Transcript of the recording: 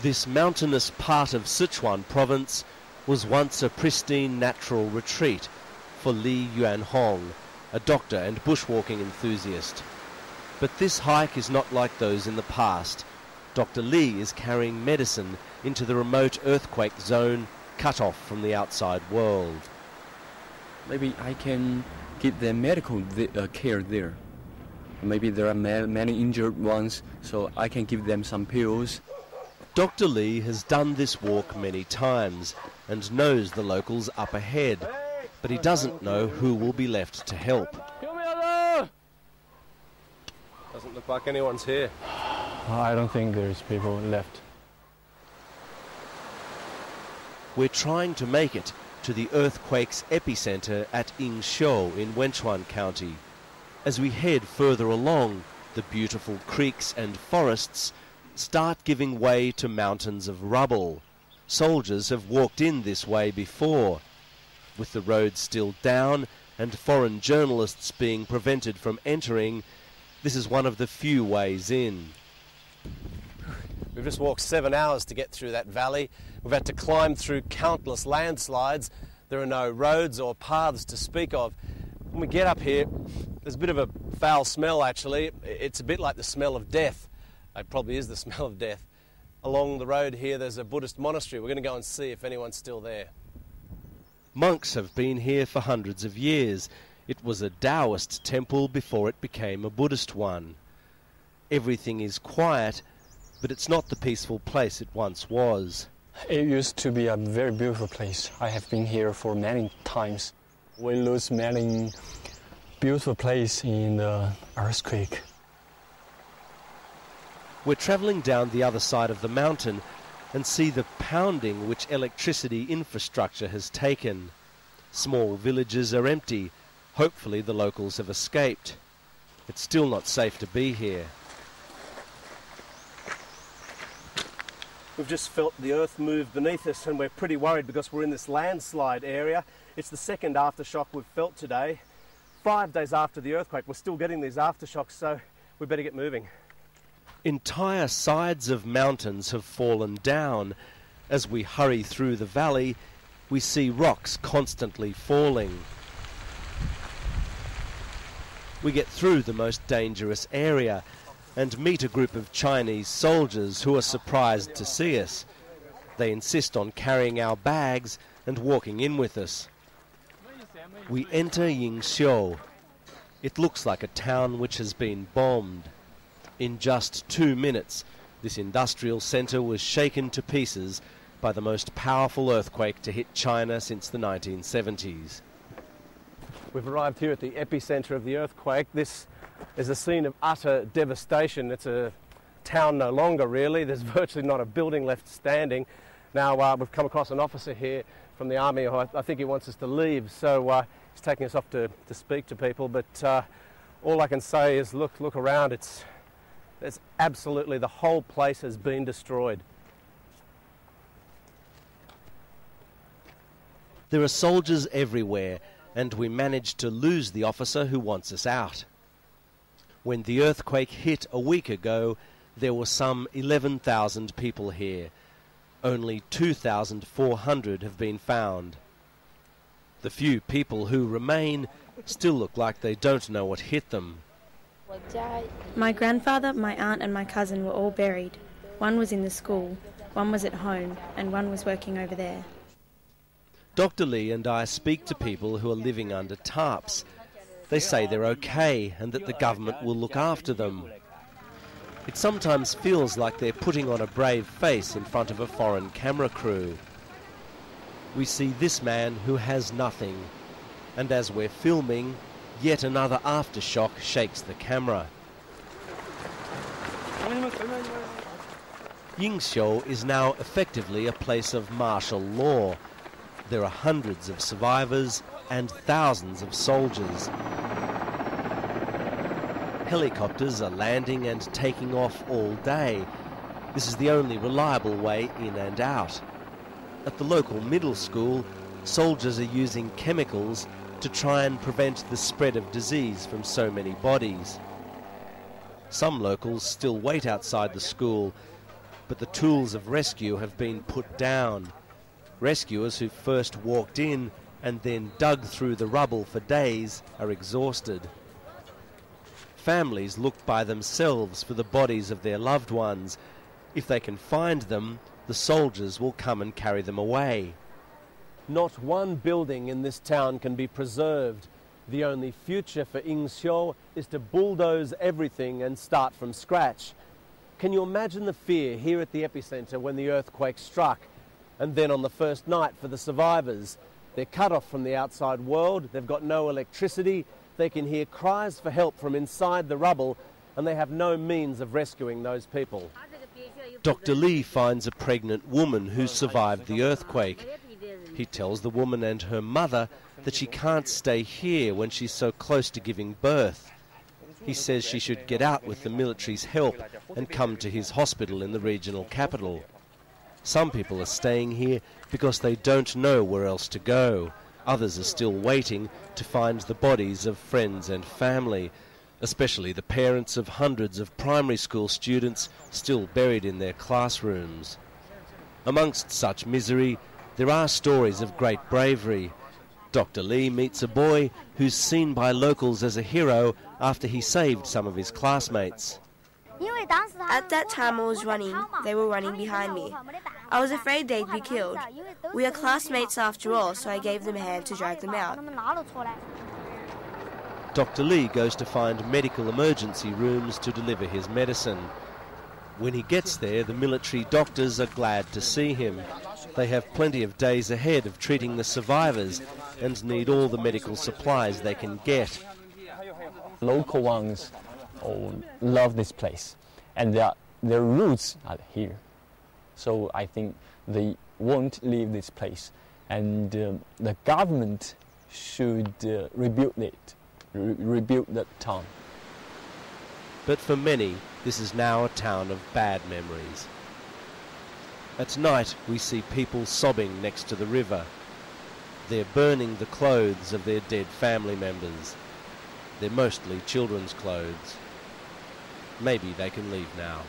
This mountainous part of Sichuan province was once a pristine natural retreat for Li Yuanhong, a doctor and bushwalking enthusiast. But this hike is not like those in the past. Dr. Li is carrying medicine into the remote earthquake zone, cut off from the outside world. Maybe I can give them medical care there. Maybe there are many injured ones, so I can give them some pills. Dr. Li has done this walk many times and knows the locals up ahead, but he doesn't know who will be left to help. Doesn't look like anyone's here. I don't think there's people left. We're trying to make it to the earthquake's epicenter at Yingxiu in Wenchuan County. As we head further along, the beautiful creeks and forests start giving way to mountains of rubble. Soldiers have walked in this way before. With the road still down and foreign journalists being prevented from entering, this is one of the few ways in. We've just walked 7 hours to get through that valley. We've had to climb through countless landslides. There are no roads or paths to speak of. When we get up here, there's a bit of a foul smell actually. It's a bit like the smell of death. It probably is the smell of death. Along the road here there's a Buddhist monastery. We're going to go and see if anyone's still there. Monks have been here for hundreds of years. It was a Taoist temple before it became a Buddhist one. Everything is quiet, but it's not the peaceful place it once was. It used to be a very beautiful place. I have been here for many times. We lose many beautiful places in the earthquake. We're travelling down the other side of the mountain and see the pounding which electricity infrastructure has taken. Small villages are empty. Hopefully the locals have escaped. It's still not safe to be here. We've just felt the earth move beneath us and we're pretty worried because we're in this landslide area. It's the second aftershock we've felt today. 5 days after the earthquake, we're still getting these aftershocks, so we better get moving. Entire sides of mountains have fallen down. As we hurry through the valley, we see rocks constantly falling. We get through the most dangerous area and meet a group of Chinese soldiers who are surprised to see us. They insist on carrying our bags and walking in with us. We enter Yingxiu. It looks like a town which has been bombed. In just 2 minutes, this industrial centre was shaken to pieces by the most powerful earthquake to hit China since the 1970s. We've arrived here at the epicenter of the earthquake. This is a scene of utter devastation. It's a town no longer, really. There's virtually not a building left standing. Now, we've come across an officer here from the army who I think he wants us to leave, so he's taking us off to speak to people. But all I can say is look around. It's absolutely, the whole place has been destroyed. There are soldiers everywhere, and we managed to lose the officer who wants us out. When the earthquake hit a week ago, there were some 11,000 people here. Only 2,400 have been found. The few people who remain still look like they don't know what hit them. My grandfather, my aunt and my cousin were all buried. One was in the school, one was at home, and one was working over there. Dr. Li and I speak to people who are living under tarps. They say they're okay and that the government will look after them. It sometimes feels like they're putting on a brave face in front of a foreign camera crew. We see this man who has nothing, and as we're filming, yet another aftershock shakes the camera. Yingxiu is now effectively a place of martial law. There are hundreds of survivors and thousands of soldiers. Helicopters are landing and taking off all day. This is the only reliable way in and out. At the local middle school, soldiers are using chemicals to try and prevent the spread of disease from so many bodies. Some locals still wait outside the school. but the tools of rescue have been put down. Rescuers who first walked in and then dug through the rubble for days are exhausted. Families look by themselves for the bodies of their loved ones. If they can find them, the soldiers will come and carry them away. Not one building in this town can be preserved. The only future for Yingxiu is to bulldoze everything and start from scratch. Can you imagine the fear here at the epicenter when the earthquake struck? And then on the first night for the survivors, they're cut off from the outside world, they've got no electricity, they can hear cries for help from inside the rubble, and they have no means of rescuing those people. Dr. Lee finds a pregnant woman who survived the earthquake. He tells the woman and her mother that she can't stay here when she's so close to giving birth. He says she should get out with the military's help and come to his hospital in the regional capital. Some people are staying here because they don't know where else to go. Others are still waiting to find the bodies of friends and family, especially the parents of hundreds of primary school students still buried in their classrooms. Amongst such misery, there are stories of great bravery. Dr. Lee meets a boy who's seen by locals as a hero after he saved some of his classmates. At that time I was running, they were running behind me. I was afraid they'd be killed. We are classmates after all, so I gave them a hand to drag them out. Dr. Lee goes to find medical emergency rooms to deliver his medicine. When he gets there, the military doctors are glad to see him. They have plenty of days ahead of treating the survivors and need all the medical supplies they can get. Local ones love this place, and their roots are here. So I think they won't leave this place, and the government should rebuild it, rebuild that town. But for many, this is now a town of bad memories. At night, we see people sobbing next to the river. They're burning the clothes of their dead family members. They're mostly children's clothes. Maybe they can leave now.